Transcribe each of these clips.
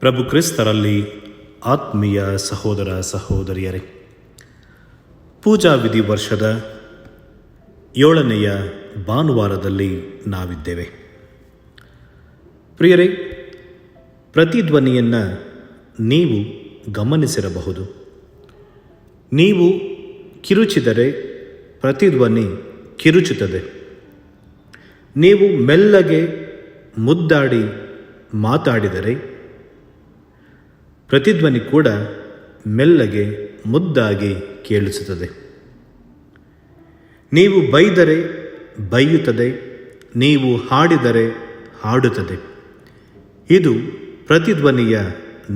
ಪ್ರಭು ಕ್ರಿಸ್ತರಲ್ಲಿ ಆತ್ಮೀಯ ಸಹೋದರ ಸಹೋದರಿಯರೇ, ಪೂಜಾ ವಿಧಿ ವರ್ಷದ 7ನೆಯ ಭಾನುವಾರದಲ್ಲಿ ನಾವಿದ್ದೇವೆ. ಪ್ರಿಯರೇ, ಪ್ರತಿಧ್ವನಿಯನ್ನು ನೀವು ಗಮನಿಸಿರಬಹುದು. ನೀವು ಕಿರುಚಿದರೆ ಪ್ರತಿಧ್ವನಿ ಕಿರುಚುತ್ತದೆ. ನೀವು ಮೆಲ್ಲಗೆ ಮುದ್ದಾಡಿ ಮಾತಾಡಿದರೆ ಪ್ರತಿಧ್ವನಿ ಕೂಡ ಮೆಲ್ಲಗೆ ಮುದ್ದಾಗಿ ಕೇಳಿಸುತ್ತದೆ. ನೀವು ಬೈದರೆ ಬೈಯುತ್ತದೆ, ನೀವು ಹಾಡಿದರೆ ಹಾಡುತ್ತದೆ. ಇದು ಪ್ರತಿಧ್ವನಿಯ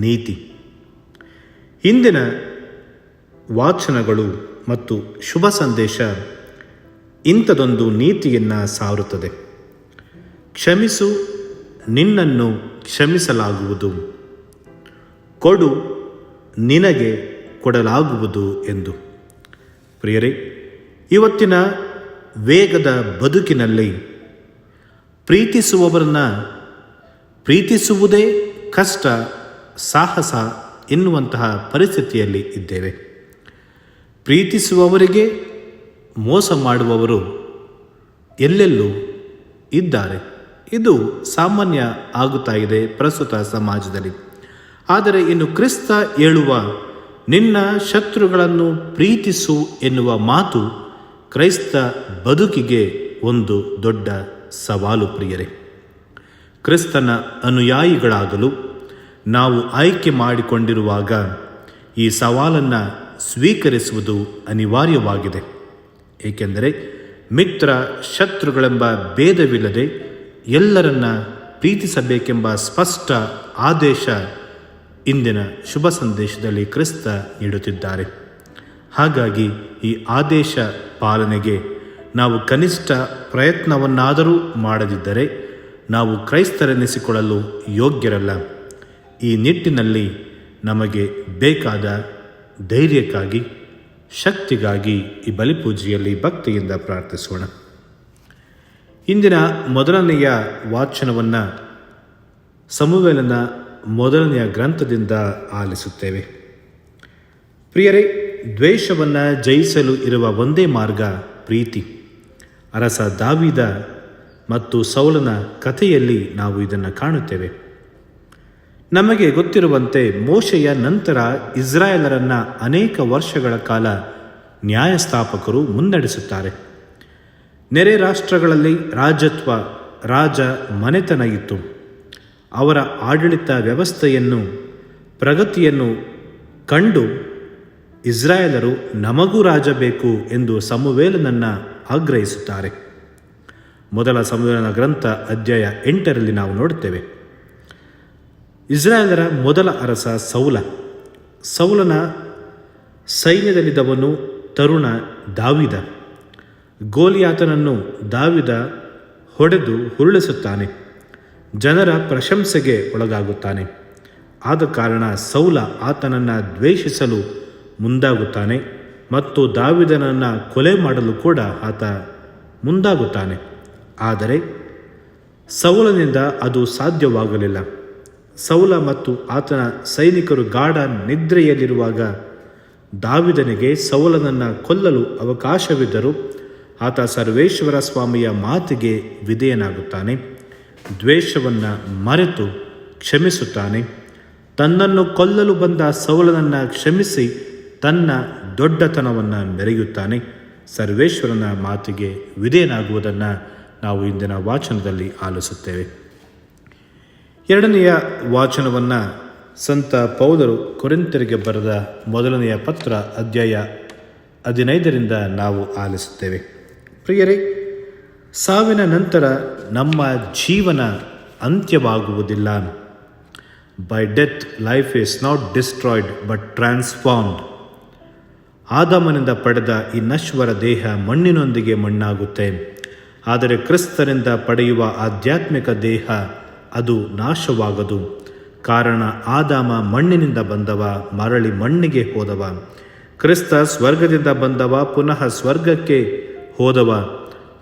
ನೀತಿ. ಇಂದಿನ ವಾಚನಗಳು ಮತ್ತು ಶುಭ ಸಂದೇಶ ಇಂಥದೊಂದು ನೀತಿಯನ್ನು ಸಾರುತ್ತದೆ. ಕ್ಷಮಿಸು, ನಿನ್ನನ್ನು ಕ್ಷಮಿಸಲಾಗುವುದು, ಕೊಡು, ನಿನಗೆ ಕೊಡಲಾಗುವುದು ಎಂದು. ಪ್ರಿಯರೇ, ಇವತ್ತಿನ ವೇಗದ ಬದುಕಿನಲ್ಲಿ ಪ್ರೀತಿಸುವವರನ್ನು ಪ್ರೀತಿಸುವುದೇ ಕಷ್ಟ, ಸಾಹಸ ಎನ್ನುವಂತಹ ಪರಿಸ್ಥಿತಿಯಲ್ಲಿ ಇದ್ದೇವೆ. ಪ್ರೀತಿಸುವವರಿಗೆ ಮೋಸ ಮಾಡುವವರು ಎಲ್ಲೆಲ್ಲೂ ಇದ್ದಾರೆ. ಇದು ಸಾಮಾನ್ಯ ಆಗುತ್ತಾ ಇದೆ ಪ್ರಸ್ತುತ ಸಮಾಜದಲ್ಲಿ. ಆದರೆ ಇನ್ನು ಕ್ರಿಸ್ತ ಹೇಳುವ ನಿನ್ನ ಶತ್ರುಗಳನ್ನು ಪ್ರೀತಿಸು ಎನ್ನುವ ಮಾತು ಕ್ರೈಸ್ತ ಬದುಕಿಗೆ ಒಂದು ದೊಡ್ಡ ಸವಾಲು. ಪ್ರಿಯರೇ, ಕ್ರಿಸ್ತನ ಅನುಯಾಯಿಗಳಾಗಲು ನಾವು ಆಯ್ಕೆ ಮಾಡಿಕೊಂಡಿರುವಾಗ ಈ ಸವಾಲನ್ನು ಸ್ವೀಕರಿಸುವುದು ಅನಿವಾರ್ಯವಾಗಿದೆ. ಏಕೆಂದರೆ ಮಿತ್ರ ಶತ್ರುಗಳೆಂಬ ಭೇದವಿಲ್ಲದೆ ಎಲ್ಲರನ್ನ ಪ್ರೀತಿಸಬೇಕೆಂಬ ಸ್ಪಷ್ಟ ಆದೇಶ ಇಂದಿನ ಶುಭ ಸಂದೇಶದಲ್ಲಿ ಕ್ರಿಸ್ತ ನೀಡುತ್ತಿದ್ದಾರೆ. ಹಾಗಾಗಿ ಈ ಆದೇಶ ಪಾಲನೆಗೆ ನಾವು ಕನಿಷ್ಠ ಪ್ರಯತ್ನವನ್ನಾದರೂ ಮಾಡದಿದ್ದರೆ ನಾವು ಕ್ರೈಸ್ತರೆನಿಸಿಕೊಳ್ಳಲು ಯೋಗ್ಯರಲ್ಲ. ಈ ನಿಟ್ಟಿನಲ್ಲಿ ನಮಗೆ ಬೇಕಾದ ಧೈರ್ಯಕ್ಕಾಗಿ, ಶಕ್ತಿಗಾಗಿ ಈ ಬಲಿಪೂಜೆಯಲ್ಲಿ ಭಕ್ತಿಯಿಂದ ಪ್ರಾರ್ಥಿಸೋಣ. ಇಂದಿನ ಮೊದಲನೆಯ ವಾಚನವನ್ನು ಸಮುವೇಲನ ಮೊದಲನೆಯ ಗ್ರಂಥದಿಂದ ಆಲಿಸುತ್ತೇವೆ. ಪ್ರಿಯರೇ, ದ್ವೇಷವನ್ನು ಜಯಿಸಲು ಇರುವ ಒಂದೇ ಮಾರ್ಗ ಪ್ರೀತಿ. ಅರಸ ದಾವೀದ ಮತ್ತು ಸೌಲನ ಕಥೆಯಲ್ಲಿ ನಾವು ಇದನ್ನು ಕಾಣುತ್ತೇವೆ. ನಮಗೆ ಗೊತ್ತಿರುವಂತೆ ಮೋಶೆಯ ನಂತರ ಇಸ್ರಾಯೇಲರನ್ನು ಅನೇಕ ವರ್ಷಗಳ ಕಾಲ ನ್ಯಾಯಸ್ಥಾಪಕರು ಮುನ್ನಡೆಸುತ್ತಾರೆ. ನೆರೆ ರಾಷ್ಟ್ರಗಳಲ್ಲಿ ರಾಜ ಮನೆತನ ಇತ್ತು. ಅವರ ಆಡಳಿತ ವ್ಯವಸ್ಥೆಯನ್ನು, ಪ್ರಗತಿಯನ್ನು ಕಂಡು ಇಸ್ರಾಯೇಲರು ನಮಗೂ ರಾಜ ಬೇಕು ಎಂದು ಸಮುವೇಲನನ್ನು ಆಗ್ರಹಿಸುತ್ತಾರೆ. ಮೊದಲ ಸಮುವೇಲನ ಗ್ರಂಥ ಅಧ್ಯಾಯ 8ರಲ್ಲಿ ನಾವು ನೋಡುತ್ತೇವೆ. ಇಸ್ರಾಯೇಲರ ಮೊದಲ ಅರಸ ಸೌಲನ ಸೈನ್ಯದಲ್ಲಿದ್ದವನು ತರುಣ ದಾವೀದ. ಗೋಲಿಯಾತನನ್ನು ದಾವೀದ ಹೊಡೆದು ಉರುಳಿಸುತ್ತಾನೆ. ಜನರ ಪ್ರಶಂಸೆಗೆ ಒಳಗಾಗುತ್ತಾನೆ. ಆದ ಕಾರಣ ಸೌಲ ಆತನನ್ನು ದ್ವೇಷಿಸಲು ಮುಂದಾಗುತ್ತಾನೆ ಮತ್ತು ದಾವೀದನನ್ನು ಕೊಲೆ ಮಾಡಲು ಕೂಡ ಆತ ಮುಂದಾಗುತ್ತಾನೆ. ಆದರೆ ಸೌಲನಿಂದ ಅದು ಸಾಧ್ಯವಾಗಲಿಲ್ಲ. ಸೌಲ ಮತ್ತು ಆತನ ಸೈನಿಕರು ಗಾಢ ನಿದ್ರೆಯಲ್ಲಿರುವಾಗ ದಾವೀದನಿಗೆ ಸೌಲನನ್ನು ಕೊಲ್ಲಲು ಅವಕಾಶವಿದ್ದರೂ ಆತ ಸರ್ವೇಶ್ವರ ಸ್ವಾಮಿಯ ಮಾತಿಗೆ ವಿಧೇಯನಾಗುತ್ತಾನೆ. ದ್ವೇಷವನ್ನು ಮರೆತು ಕ್ಷಮಿಸುತ್ತಾನೆ. ತನ್ನನ್ನು ಕೊಲ್ಲಲು ಬಂದ ಸೌಲನನ್ನು ಕ್ಷಮಿಸಿ ತನ್ನ ದೊಡ್ಡತನವನ್ನು ಮೆರೆಯುತ್ತಾನೆ. ಸರ್ವೇಶ್ವರನ ಮಾತಿಗೆ ವಿಧೇಯನಾಗುವುದನ್ನು ನಾವು ಇಂದಿನ ವಾಚನದಲ್ಲಿ ಆಲಿಸುತ್ತೇವೆ. 2ನೆಯ ವಾಚನವನ್ನು ಸಂತ ಪೌಲರು ಕೊರಿಂಥರಿಗೆ ಬರೆದ ಮೊದಲನೆಯ ಪತ್ರ ಅಧ್ಯಾಯ 15ರಿಂದ ನಾವು ಆಲಿಸುತ್ತೇವೆ. ಪ್ರಿಯರೇ, ಸಾವಿನ ನಂತರ ನಮ್ಮ ಜೀವನ ಅಂತ್ಯವಾಗುವುದಿಲ್ಲ. By death life is not destroyed but transformed. ಆದಾಮನಿಂದ ಪಡೆದ ಈ ನಶ್ವರ ದೇಹ ಮಣ್ಣಿನೊಂದಿಗೆ ಮಣ್ಣಾಗುತ್ತೆ. ಆದರೆ ಕ್ರಿಸ್ತನಿಂದ ಪಡೆಯುವ ಆಧ್ಯಾತ್ಮಿಕ ದೇಹ ಅದು ನಾಶವಾಗದು. ಕಾರಣ ಆದಾಮ ಮಣ್ಣಿನಿಂದ ಬಂದವ, ಮರಳಿ ಮಣ್ಣಿಗೆ ಹೋದವ. ಕ್ರಿಸ್ತ ಸ್ವರ್ಗದಿಂದ ಬಂದವ, ಪುನಃ ಸ್ವರ್ಗಕ್ಕೆ ಹೋದವ.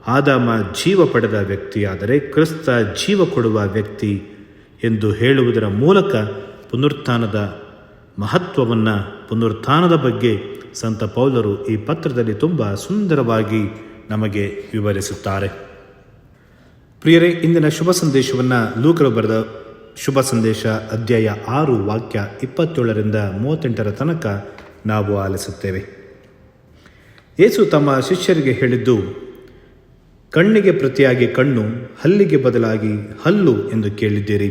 ಆದಾಮ ಜೀವ ಪಡೆದ ವ್ಯಕ್ತಿಯಾದರೆ ಕ್ರಿಸ್ತ ಜೀವ ಕೊಡುವ ವ್ಯಕ್ತಿ ಎಂದು ಹೇಳುವುದರ ಮೂಲಕ ಪುನರುತ್ಥಾನದ ಮಹತ್ವವನ್ನು, ಪುನರುತ್ಥಾನದ ಬಗ್ಗೆ ಸಂತ ಪೌಲರು ಈ ಪತ್ರದಲ್ಲಿ ತುಂಬ ಸುಂದರವಾಗಿ ನಮಗೆ ವಿವರಿಸುತ್ತಾರೆ. ಪ್ರಿಯರೇ, ಇಂದಿನ ಶುಭ ಸಂದೇಶವನ್ನು ಲೂಕರು ಬರೆದ ಶುಭ ಸಂದೇಶ ಅಧ್ಯಾಯ 6 ವಾಕ್ಯ 27ರಿಂದ 38 ತನಕ ನಾವು ಆಲಿಸುತ್ತೇವೆ. ಯೇಸು ತಮ್ಮ ಶಿಷ್ಯರಿಗೆ ಹೇಳಿದ್ದು, ಕಣ್ಣಿಗೆ ಪ್ರತಿಯಾಗಿ ಕಣ್ಣು, ಹಲ್ಲಿಗೆ ಬದಲಾಗಿ ಹಲ್ಲು ಎಂದು ಕೇಳಿದ್ದೀರಿ.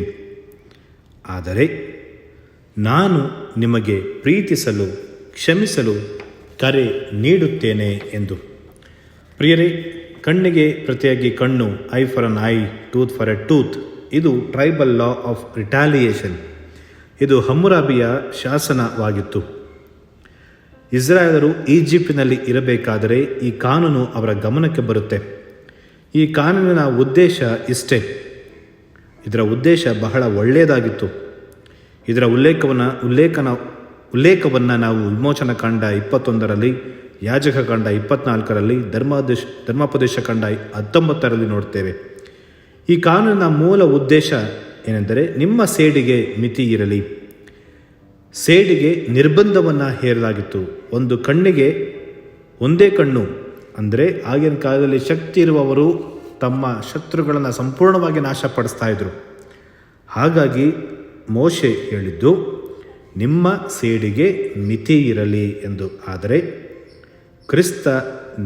ಆದರೆ ನಾನು ನಿಮಗೆ ಪ್ರೀತಿಸಲು, ಕ್ಷಮಿಸಲು ಕರೆ ನೀಡುತ್ತೇನೆ ಎಂದು. ಪ್ರಿಯರೇ, ಕಣ್ಣಿಗೆ ಪ್ರತಿಯಾಗಿ ಕಣ್ಣು, I for an I, tooth for A tooth, ಇದು ಟ್ರೈಬಲ್ ಲಾ ಆಫ್ ರಿಟಾಲಿಯೇಷನ್. ಇದು ಹಮ್ಮುರಾಬಿಯ ಶಾಸನವಾಗಿತ್ತು. ಇಸ್ರಾಯೇಲರು ಈಜಿಪ್ಟಿನಲ್ಲಿ ಇರಬೇಕಾದರೆ ಈ ಕಾನೂನು ಅವರ ಗಮನಕ್ಕೆ ಬರುತ್ತೆ. ಈ ಕಾನೂನಿನ ಉದ್ದೇಶ ಇಷ್ಟೇ. ಇದರ ಉದ್ದೇಶ ಬಹಳ ಒಳ್ಳೆಯದಾಗಿತ್ತು. ಇದರ ಉಲ್ಲೇಖವನ್ನು ನಾವು ವಿಮೋಚನ ಕಾಂಡ 21ರಲ್ಲಿ, ಯಾಜಕ ಕಾಂಡ 24ರಲ್ಲಿ, ಧರ್ಮೋಪದೇಶ ಕಾಂಡ 19ರಲ್ಲಿ ನೋಡ್ತೇವೆ. ಈ ಕಾನೂನಿನ ಮೂಲ ಉದ್ದೇಶ ಏನೆಂದರೆ, ನಿಮ್ಮ ಸೇಡಿಗೆ ಮಿತಿ ಇರಲಿ. ಸೇಡಿಗೆ ನಿರ್ಬಂಧವನ್ನು ಹೇರಲಾಗಿತ್ತು. ಒಂದು ಕಣ್ಣಿಗೆ ಒಂದೇ ಕಣ್ಣು ಅಂದರೆ, ಆಗಿನ ಕಾಲದಲ್ಲಿ ಶಕ್ತಿ ಇರುವವರು ತಮ್ಮ ಶತ್ರುಗಳನ್ನು ಸಂಪೂರ್ಣವಾಗಿ ನಾಶಪಡಿಸ್ತಾ ಇದ್ರು. ಹಾಗಾಗಿ ಮೋಶೆ ಹೇಳಿದ್ದು, ನಿಮ್ಮ ಸೇಡಿಗೆ ಮಿತಿ ಇರಲಿ ಎಂದು. ಆದರೆ ಕ್ರಿಸ್ತ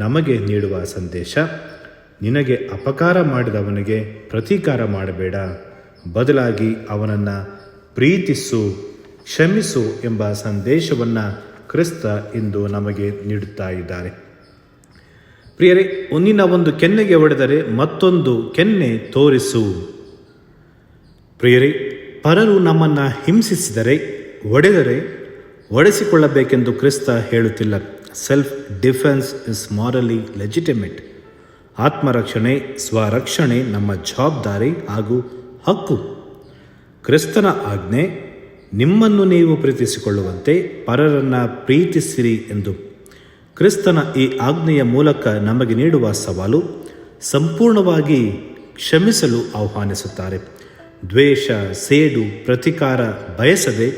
ನಮಗೆ ನೀಡುವ ಸಂದೇಶ, ನಿನಗೆ ಅಪಕಾರ ಮಾಡಿದವನಿಗೆ ಪ್ರತೀಕಾರ ಮಾಡಬೇಡ, ಬದಲಾಗಿ ಅವನನ್ನು ಪ್ರೀತಿಸು, ಕ್ಷಮಿಸು ಎಂಬ ಸಂದೇಶವನ್ನು ಕ್ರಿಸ್ತ ಇಂದು ನಮಗೆ ನೀಡುತ್ತಾ ಇದ್ದಾರೆ. ಪ್ರಿಯರೇ, ಒಂದಿನ ಒಂದು ಕೆನ್ನೆಗೆ ಹೊಡೆದರೆ ಮತ್ತೊಂದು ಕೆನ್ನೆ ತೋರಿಸು. ಪ್ರಿಯರೇ, ಪರರು ನಮ್ಮನ್ನು ಹಿಂಸಿಸಿದರೆ, ಹೊಡೆದರೆ ಹೊಡೆಸಿಕೊಳ್ಳಬೇಕೆಂದು ಕ್ರಿಸ್ತ ಹೇಳುತ್ತಿಲ್ಲ. Self defence is morally legitimate. ಆತ್ಮರಕ್ಷಣೆ, ಸ್ವರಕ್ಷಣೆ ನಮ್ಮ ಜವಾಬ್ದಾರಿ ಹಾಗೂ ಹಕ್ಕು. ಕ್ರಿಸ್ತನ ಆಜ್ಞೆ, ನಿಮ್ಮನ್ನು ನೀವು ಪ್ರೀತಿಸಿಕೊಳ್ಳುವಂತೆ ಪರರನ್ನು ಪ್ರೀತಿಸಿರಿ ಎಂದು. ಕ್ರಿಸ್ತನ ಈ ಆಜ್ಞೆಯ ಮೂಲಕ ನಮಗೆ ನೀಡುವ ಸವಾಲು, ಸಂಪೂರ್ಣವಾಗಿ ಕ್ಷಮಿಸಲು ಆಹ್ವಾನಿಸುತ್ತಾರೆ. ದ್ವೇಷ, ಸೇಡು, ಪ್ರತೀಕಾರ ಬಯಸದೆ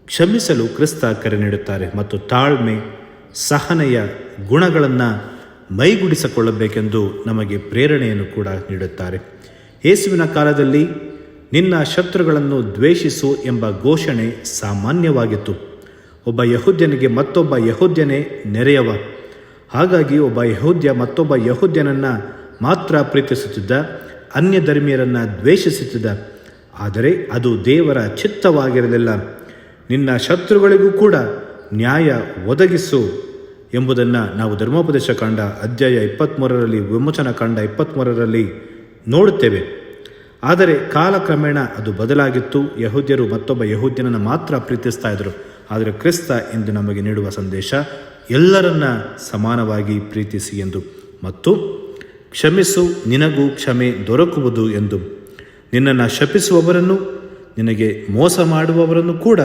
ಕ್ಷಮಿಸಲು ಕ್ರಿಸ್ತ ಕರೆ ನೀಡುತ್ತಾರೆ. ಮತ್ತು ತಾಳ್ಮೆ, ಸಹನೆಯ ಗುಣಗಳನ್ನು ಮೈಗೂಡಿಸಿಕೊಳ್ಳಬೇಕೆಂದು ನಮಗೆ ಪ್ರೇರಣೆಯನ್ನು ಕೂಡ ನೀಡುತ್ತಾರೆ. ಯೇಸುವಿನ ಕಾಲದಲ್ಲಿ ನಿನ್ನ ಶತ್ರುಗಳನ್ನು ದ್ವೇಷಿಸು ಎಂಬ ಘೋಷಣೆ ಸಾಮಾನ್ಯವಾಗಿತ್ತು. ಒಬ್ಬ ಯಹೂದ್ಯನಿಗೆ ಮತ್ತೊಬ್ಬ ಯಹೂದ್ಯನೇ ನೆರೆಯವ. ಹಾಗಾಗಿ ಒಬ್ಬ ಯಹೂದ್ಯ ಮತ್ತೊಬ್ಬ ಯಹೂದ್ಯನನ್ನು ಮಾತ್ರ ಪ್ರೀತಿಸುತ್ತಿದ್ದ, ಅನ್ಯ ಧರ್ಮೀಯರನ್ನು ದ್ವೇಷಿಸುತ್ತಿದ್ದ. ಆದರೆ ಅದು ದೇವರ ಚಿತ್ತವಾಗಿರಲಿಲ್ಲ. ನಿನ್ನ ಶತ್ರುಗಳಿಗೂ ಕೂಡ ನ್ಯಾಯ ಒದಗಿಸು ಎಂಬುದನ್ನು ನಾವು ಧರ್ಮೋಪದೇಶ ಕಾಂಡ ಅಧ್ಯಾಯ 23ರಲ್ಲಿ, ವಿಮೋಚನ ಕಾಂಡ 23ರಲ್ಲಿ ನೋಡುತ್ತೇವೆ. ಆದರೆ ಕಾಲಕ್ರಮೇಣ ಅದು ಬದಲಾಗಿತ್ತು. ಯಹೂದ್ಯರು ಮತ್ತೊಬ್ಬ ಯಹೂದ್ಯನನ್ನು ಮಾತ್ರ ಪ್ರೀತಿಸ್ತಾ ಇದ್ದರು. ಆದರೆ ಕ್ರಿಸ್ತ ಇಂದು ನಮಗೆ ನೀಡುವ ಸಂದೇಶ, ಎಲ್ಲರನ್ನ ಸಮಾನವಾಗಿ ಪ್ರೀತಿಸಿ ಎಂದು, ಮತ್ತು ಕ್ಷಮಿಸು, ನಿನಗೂ ಕ್ಷಮೆ ದೊರಕುವುದು ಎಂದು. ನಿನ್ನನ್ನು ಶಪಿಸುವವರನ್ನು, ನಿನಗೆ ಮೋಸ ಮಾಡುವವರನ್ನು ಕೂಡ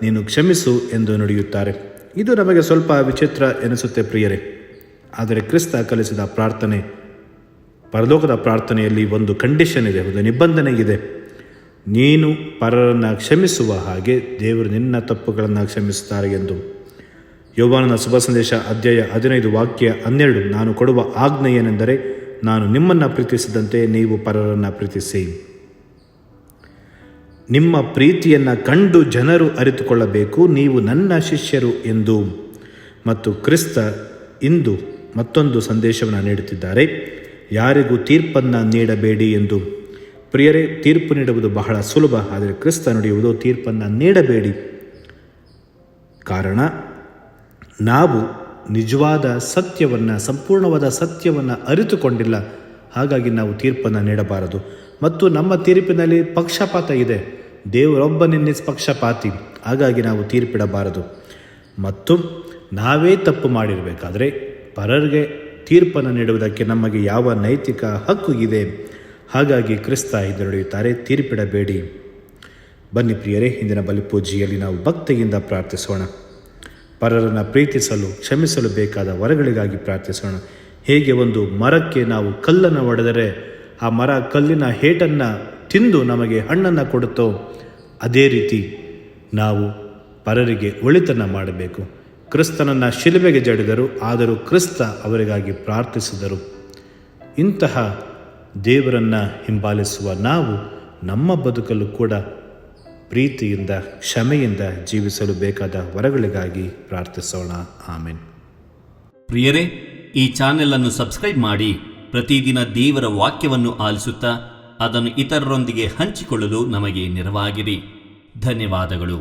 ನೀನು ಕ್ಷಮಿಸು ಎಂದು ನುಡಿಯುತ್ತಾರೆ. ಇದು ನಮಗೆ ಸ್ವಲ್ಪ ವಿಚಿತ್ರ ಎನಿಸುತ್ತೆ ಪ್ರಿಯರೇ. ಆದರೆ ಕ್ರಿಸ್ತ ಕಲಿಸಿದ ಪ್ರಾರ್ಥನೆ, ಪರಲೋಕದ ಪ್ರಾರ್ಥನೆಯಲ್ಲಿ ಒಂದು ಕಂಡೀಷನ್ ಇದೆ, ಒಂದು ನಿಬಂಧನೆ ಇದೆ. ನೀನು ಪರರನ್ನು ಕ್ಷಮಿಸುವ ಹಾಗೆ ದೇವರು ನಿನ್ನ ತಪ್ಪುಗಳನ್ನು ಕ್ಷಮಿಸುತ್ತಾರೆ ಎಂದು. ಯೋಹಾನನ ಶುಭ ಸಂದೇಶ ಅಧ್ಯಾಯ 15 ವಾಕ್ಯ 12, ನಾನು ಕೊಡುವ ಆಜ್ಞೆ ಏನೆಂದರೆ, ನಾನು ನಿಮ್ಮನ್ನು ಪ್ರೀತಿಸಿದಂತೆ ನೀವು ಪರರನ್ನು ಪ್ರೀತಿಸಿ. ನಿಮ್ಮ ಪ್ರೀತಿಯನ್ನು ಕಂಡು ಜನರು ಅರಿತುಕೊಳ್ಳಬೇಕು, ನೀವು ನನ್ನ ಶಿಷ್ಯರು ಎಂದು. ಮತ್ತು ಕ್ರಿಸ್ತ ಇಂದು ಮತ್ತೊಂದು ಸಂದೇಶವನ್ನು ನೀಡುತ್ತಿದ್ದಾರೆ, ಯಾರಿಗೂ ತೀರ್ಪನ್ನು ನೀಡಬೇಡಿ ಎಂದು. ಪ್ರಿಯರೇ, ತೀರ್ಪು ನೀಡುವುದು ಬಹಳ ಸುಲಭ, ಆದರೆ ಕ್ರಿಸ್ತ ನುಡಿಯುವುದು ತೀರ್ಪನ್ನು ನೀಡಬೇಡಿ. ಕಾರಣ, ನಾವು ನಿಜವಾದ ಸತ್ಯವನ್ನು, ಸಂಪೂರ್ಣವಾದ ಸತ್ಯವನ್ನು ಅರಿತುಕೊಂಡಿಲ್ಲ. ಹಾಗಾಗಿ ನಾವು ತೀರ್ಪನ್ನು ನೀಡಬಾರದು. ಮತ್ತು ನಮ್ಮ ತೀರ್ಪಿನಲ್ಲಿ ಪಕ್ಷಪಾತ ಇದೆ. ದೇವರೊಬ್ಬನೇ ನಿಷ್ಪಕ್ಷಪಾತಿ. ಹಾಗಾಗಿ ನಾವು ತೀರ್ಪಿಡಬಾರದು. ಮತ್ತು ನಾವೇ ತಪ್ಪು ಮಾಡಿರಬೇಕಾದ್ರೆ ಪರರಿಗೆ ತೀರ್ಪನ್ನು ನೀಡುವುದಕ್ಕೆ ನಮಗೆ ಯಾವ ನೈತಿಕ ಹಕ್ಕು ಇದೆ? ಹಾಗಾಗಿ ಕ್ರಿಸ್ತ ಇದು ನುಡಿಯುತ್ತಾರೆ, ತೀರ್ಪಿಡಬೇಡಿ. ಬನ್ನಿ ಪ್ರಿಯರೇ, ಇಂದಿನ ಬಲಿಪೂಜೆಯಲ್ಲಿ ನಾವು ಭಕ್ತಿಯಿಂದ ಪ್ರಾರ್ಥಿಸೋಣ. ಪರರನ್ನು ಪ್ರೀತಿಸಲು, ಕ್ಷಮಿಸಲು ಬೇಕಾದ ವರಗಳಿಗಾಗಿ ಪ್ರಾರ್ಥಿಸೋಣ. ಹೇಗೆ ಒಂದು ಮರಕ್ಕೆ ನಾವು ಕಲ್ಲನ್ನು ಹೊಡೆದರೆ ಆ ಮರ ಕಲ್ಲಿನ ಹೇಟನ್ನು ತಿಂದು ನಮಗೆ ಹಣ್ಣನ್ನು ಕೊಡುತ್ತೋ, ಅದೇ ರೀತಿ ನಾವು ಪರರಿಗೆ ಒಳಿತನ್ನು ಮಾಡಬೇಕು. ಕ್ರಿಸ್ತನನ್ನು ಶಿಲುಬೆಗೆ ಜಡಿದರು, ಆದರೂ ಕ್ರಿಸ್ತ ಅವರಿಗಾಗಿ ಪ್ರಾರ್ಥಿಸಿದರು. ಇಂತಹ ದೇವರನ್ನು ಹಿಂಬಾಲಿಸುವ ನಾವು ನಮ್ಮ ಬದುಕಲು ಕೂಡ ಪ್ರೀತಿಯಿಂದ, ಕ್ಷಮೆಯಿಂದ ಜೀವಿಸಲು ಬೇಕಾದ ವರಗಳಿಗಾಗಿ ಪ್ರಾರ್ಥಿಸೋಣ. ಆಮೆನ್. ಪ್ರಿಯರೇ, ಈ ಚಾನೆಲ್ ಅನ್ನು ಸಬ್ಸ್ಕ್ರೈಬ್ ಮಾಡಿ ಪ್ರತಿದಿನ ದೇವರ ವಾಕ್ಯವನ್ನು ಆಲಿಸುತ್ತಾ ಅದನ್ನು ಇತರರೊಂದಿಗೆ ಹಂಚಿಕೊಳ್ಳಲು ನಮಗೆ ನೆರವಾಗಿರಿ. ಧನ್ಯವಾದಗಳು.